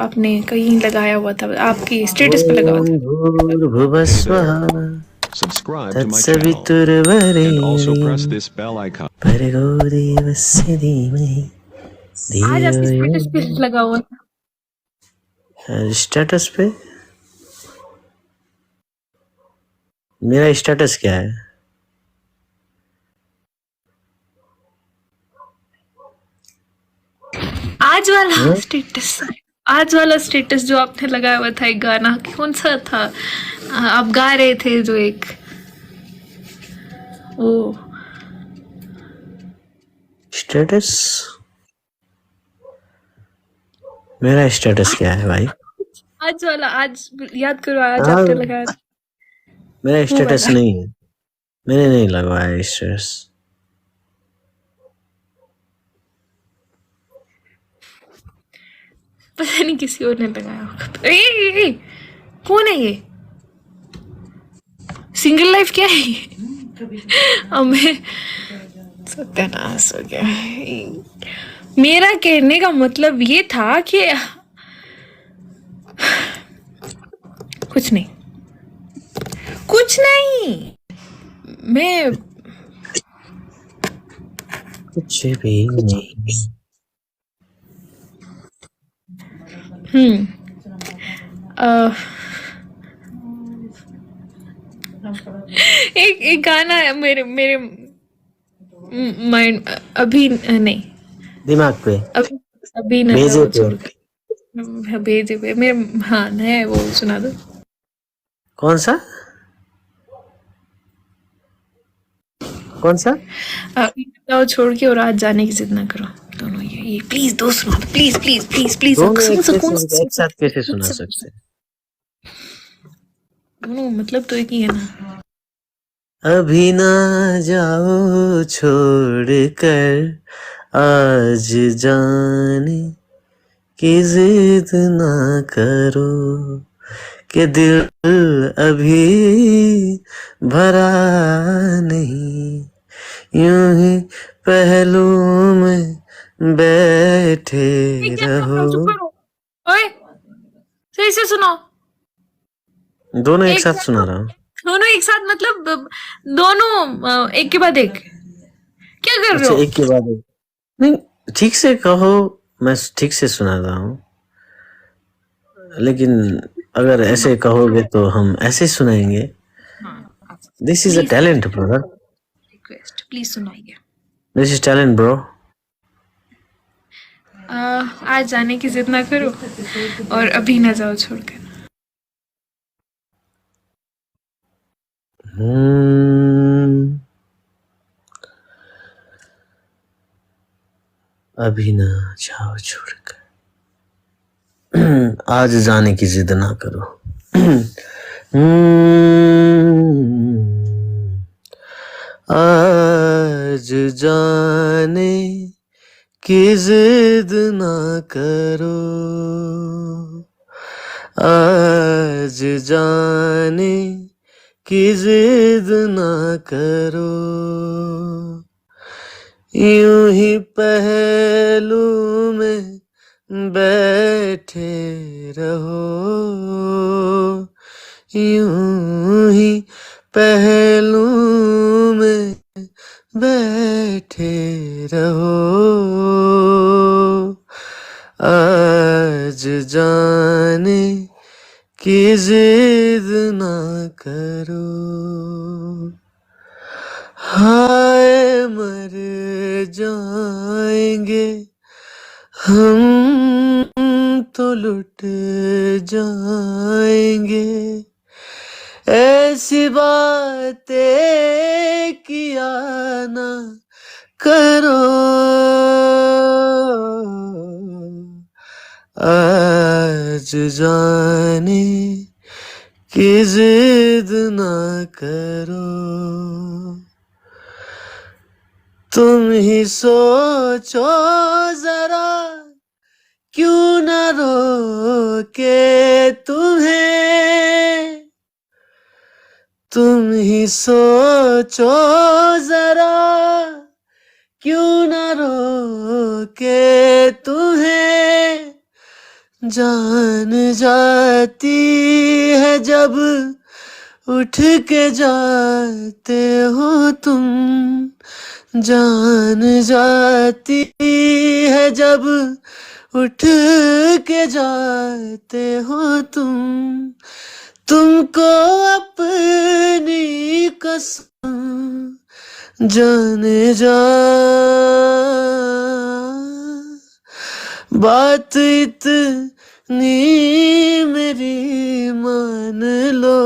आपने कहीं लगाया हुआ था, आपकी स्टेटस पे लगा हुआ था। भूर्भुवस्वः Subscribe to my channel and also press तत्सवितुर्वरेण्यं this bell icon. भर्गो देवस्य धीमहि आज धियो आपकी यो स्टेटस पे लगा हुआ था। स्टेटस पे मेरा स्टेटस क्या है? आज वाला स्टेटस जो आपने लगाया हुआ था, एक गाना कौन सा था? आप गा रहे थे जो एक वो स्टेटस मेरा स्टेटस क्या है भाई? आज वाला, आज याद करो, आज हाँ, आपने लगाया था मेरा वो स्टेटस वाला। नहीं है, मैंने नहीं लगवाया स्टेटस। पता नहीं किसी और ने लगाया होगा। ए, कौन है ये? सिंगल लाइफ क्या है ये? हमें सत्यानाश हो गया। मेरा कहने का मतलब ये था कि कुछ नहीं, कुछ नहीं, मैं कुछ भी नहीं। एक गाना है मेरे मेरे माइंड, अभी नहीं, दिमाग पे अभी न भेजे जाओ पे छोड़ के, भेजे पे मेरे, हाँ है वो, सुना दो। कौन सा अभी न जाओ छोड़ के और आज जाने की जिद ना करो, दोनों ये प्लीज दो सुना दो, प्लीज प्लीज प्लीज प्लीज। दोनों एक साथ कैसे सुना सकते हैं? दोनों मतलब तो एक ही है ना। अभी ना जाओ छोड़ कर आज जाने की जिद ना करो कि दिल अभी भरा नहीं, यूं ही पहलू में बैठे रहो। ओए सही से सुनो, दोनों एक साथ सुना रहा हूँ। दोनों एक साथ मतलब दोनों एक के बाद एक, क्या कर रहे अच्छा, हो? एक के बाद एक नहीं, ठीक से कहो, मैं ठीक से सुना रहा हूँ, लेकिन अगर ऐसे कहोगे तो हम ऐसे सुनाएंगे। This is a talent brother, request please सुनाइए। This is talent bro. आज जाने की जिद ना करो और अभी ना जाओ छोड़कर। अभी ना जाओ छोड़कर, आज जाने की जिद ना करो। आज जाने की जिद ना करो, आज जाने की जिद ना करो, यूं ही पहलू में बैठे रहो, यूं ही पहलू में बैठे रहो, आज जाने की जिद ना करो। हाय मर जाएंगे हम तो लुट जाएंगे, ऐसी बातें किया ना करो, आज जाने की जिद ना करो। तुम ही सोचो जरा, क्यों न रोके तुम्हें, तुम ही सोचो जरा, क्यों न रोके तुम्हें, जान जाती है जब उठ के जाते हो तुम, जान जाती है जब उठ के जाते हो तुमको अपनी कसम जाने जा, बात इतनी मेरी मान लो,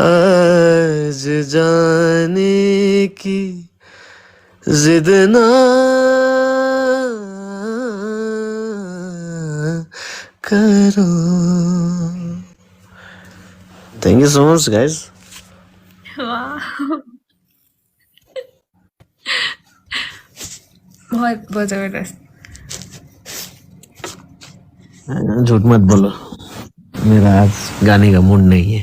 आज जाने की जिद ना करो. Thank you so much, guys. वाह, बहुत बहुत जबरदस्त. झूठ मत बोलो, मेरा आज गाने का मूड नहीं है.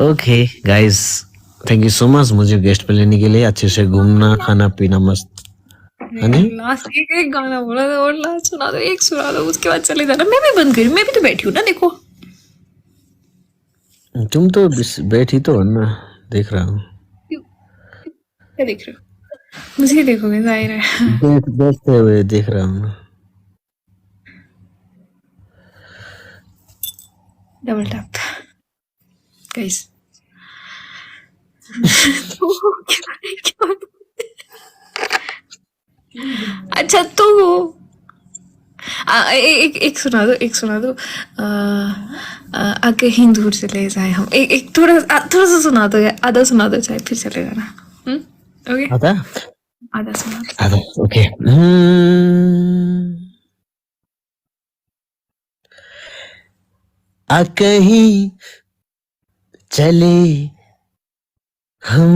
Okay guys, thank you so much मुझे गेस्ट पे लेने के लिए. अच्छे से घूमना खाना पीना मस्त. हाँ जी, लास्ट एक गाना बोला था और लास्ट सुना दो, एक सुना दो, उसके बाद चले जाना. मैं भी बंद करी, मैं भी तो बैठी हूँ ना, देखो. तुम तो बैठी तो हो ना, देख रहा हूँ. क्या देख रहे हो? मुझे देखोगे, जाहिर है. देखते हुए देख रहा हूँ. Double tap guys. अच्छा तो एक सुना दो, एक सुना दो. कहीं दूर चले जाए हम. एक थोड़ा सा सुना दो यार, आधा सुना दो चाहे, फिर चले जाना. ओके, आता आधा सुना दो. आता ओके. कहीं चले हम,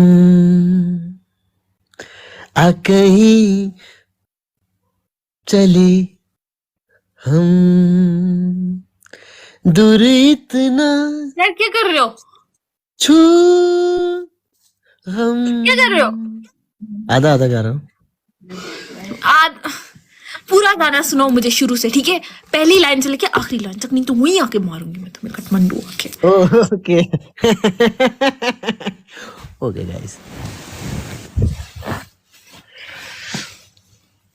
कहीं चले हम, दूर इतना यार क्या कर रहे हो? छू हम. क्या कर रहे हो? आधा आधा गा रहा हूँ. पूरा गाना सुनाओ मुझे शुरू से, ठीक है? पहली लाइन से लेके आखिरी लाइन तक, नहीं तो वहीं आके मारूंगी मैं तुम्हें, काठमांडू आके. Okay okay guys.